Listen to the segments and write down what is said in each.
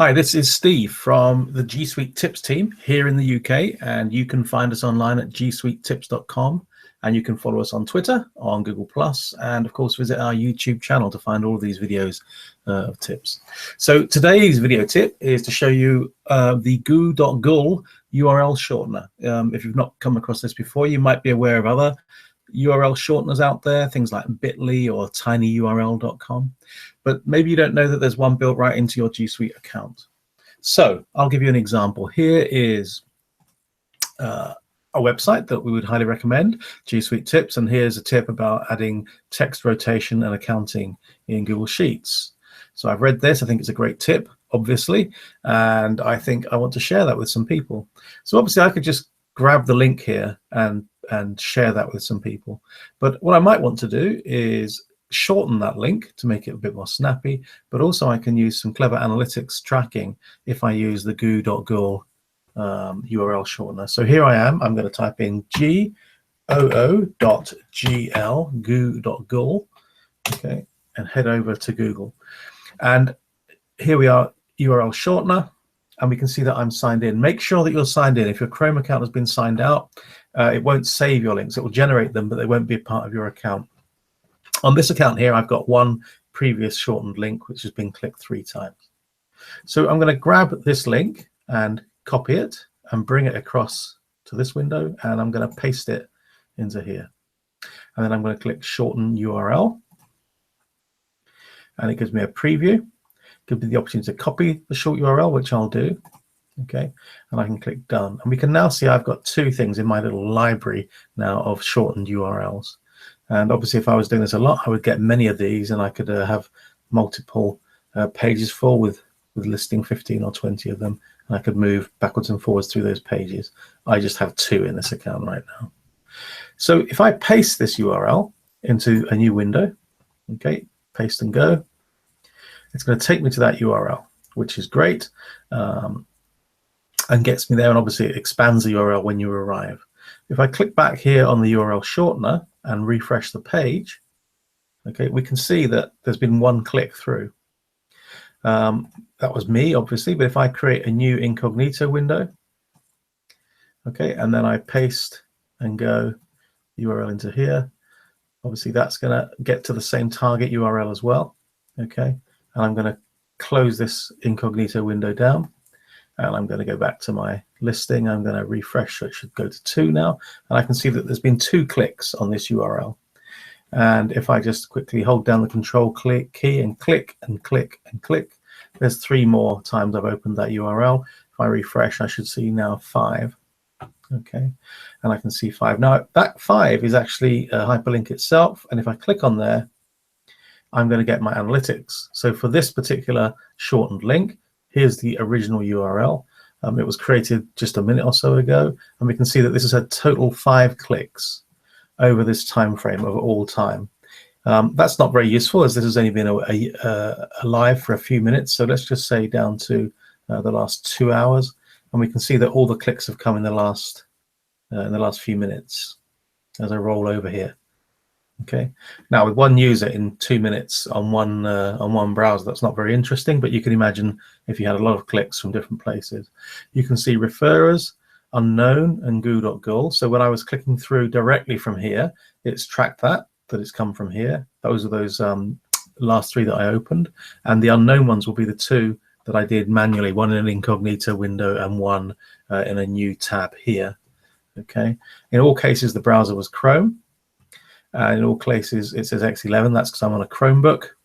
Hi, this is Steve from the G Suite Tips team here in the UK, and you can find us online at gsuitetips.com, and you can follow us on Twitter, on Google+, and of course visit our YouTube channel to find all of these videos of tips. So today's video tip is to show you the Goo.gl URL Shortener. If you've not come across this before, you might be aware of other URL shorteners out there, things like bit.ly or tinyurl.com, but maybe you don't know that there's one built right into your G Suite account. So I'll give you an example. Here is a website that we would highly recommend, G Suite Tips, and here's a tip about adding text rotation and accounting in Google Sheets. So I've read this. I think it's a great tip, obviously, and I think I want to share that with some people. So obviously I could just grab the link here and share that with some people. But what I might want to do is shorten that link to make it a bit more snappy, but also I can use some clever analytics tracking if I use the Goo.gl URL shortener. So here I am. I'm going to type in goo.gl, Goo.gl, okay, and head over to Google. And here we are, URL shortener. And we can see that I'm signed in. Make sure that you're signed in. If your Chrome account has been signed out, it won't save your links. It will generate them, but they won't be a part of your account. On this account here, I've got one previous shortened link, which has been clicked 3 times. So I'm going to grab this link and copy it and bring it across to this window, and I'm going to paste it into here. And then I'm going to click Shorten URL, and it gives me a preview. Gives me the opportunity to copy the short URL, which I'll do. Okay, and I can click done. And we can now see I've got 2 things in my little library now of shortened URLs. And obviously, if I was doing this a lot, I would get many of these, and I could have multiple pages full with listing 15 or 20 of them. And I could move backwards and forwards through those pages. I just have 2 in this account right now. So if I paste this URL into a new window, okay, paste and go, it's going to take me to that URL, which is great, and gets me there, and obviously it expands the URL when you arrive. If I click back here on the URL shortener and refresh the page, okay, we can see that there's been 1 click through. That was me, obviously, but if I create a new incognito window, okay, and then I paste and go URL into here, obviously that's going to get to the same target URL as well, okay. And I'm going to close this incognito window down, and I'm going to go back to my listing. I'm going to refresh, so it should go to 2 now, and I can see that there's been 2 clicks on this URL. And if I just quickly hold down the control key and click and click and click, there's 3 more times I've opened that URL. If I refresh, I should see now 5. Okay, and I can see 5. Now that 5 is actually a hyperlink itself, and if I click on there, I'm going to get my analytics. So for this particular shortened link, here's the original URL. It was created just a minute or so ago, and we can see that this has had total 5 clicks over this time frame of all time. That's not very useful, as this has only been alive for a few minutes. So let's just say down to the last 2 hours, and we can see that all the clicks have come in the last few minutes as I roll over here. Okay, now with 1 user in 2 minutes on one browser, that's not very interesting, but you can imagine if you had a lot of clicks from different places. You can see referrers, unknown, and Goo.gl. So when I was clicking through directly from here, it's tracked that it's come from here. Those are those last 3 that I opened, and the unknown ones will be the 2 that I did manually, 1 in an incognito window and 1 in a new tab here. Okay, in all cases the browser was Chrome. In all cases, it says X11. That's because I'm on a Chromebook.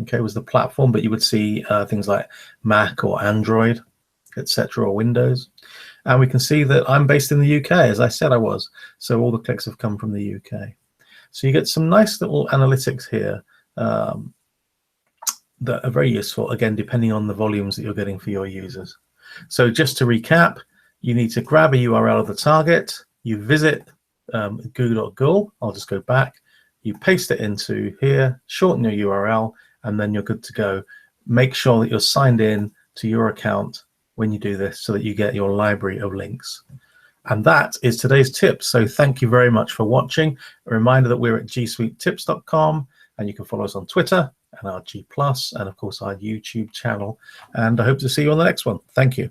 Okay, was the platform, but you would see things like Mac or Android, etc., or Windows. And we can see that I'm based in the UK, as I said I was. So all the clicks have come from the UK. So you get some nice little analytics here that are very useful, again, depending on the volumes that you're getting for your users. So just to recap, you need to grab a URL of the target, you visit Goo.gl, I'll just go back, you paste it into here, shorten your URL, and then you're good to go. Make sure that you're signed in to your account when you do this so that you get your library of links. And that is today's tip. So thank you very much for watching. A reminder that we're at gsuitetips.com, and you can follow us on Twitter, and our G+, and of course our YouTube channel. And I hope to see you on the next one. Thank you.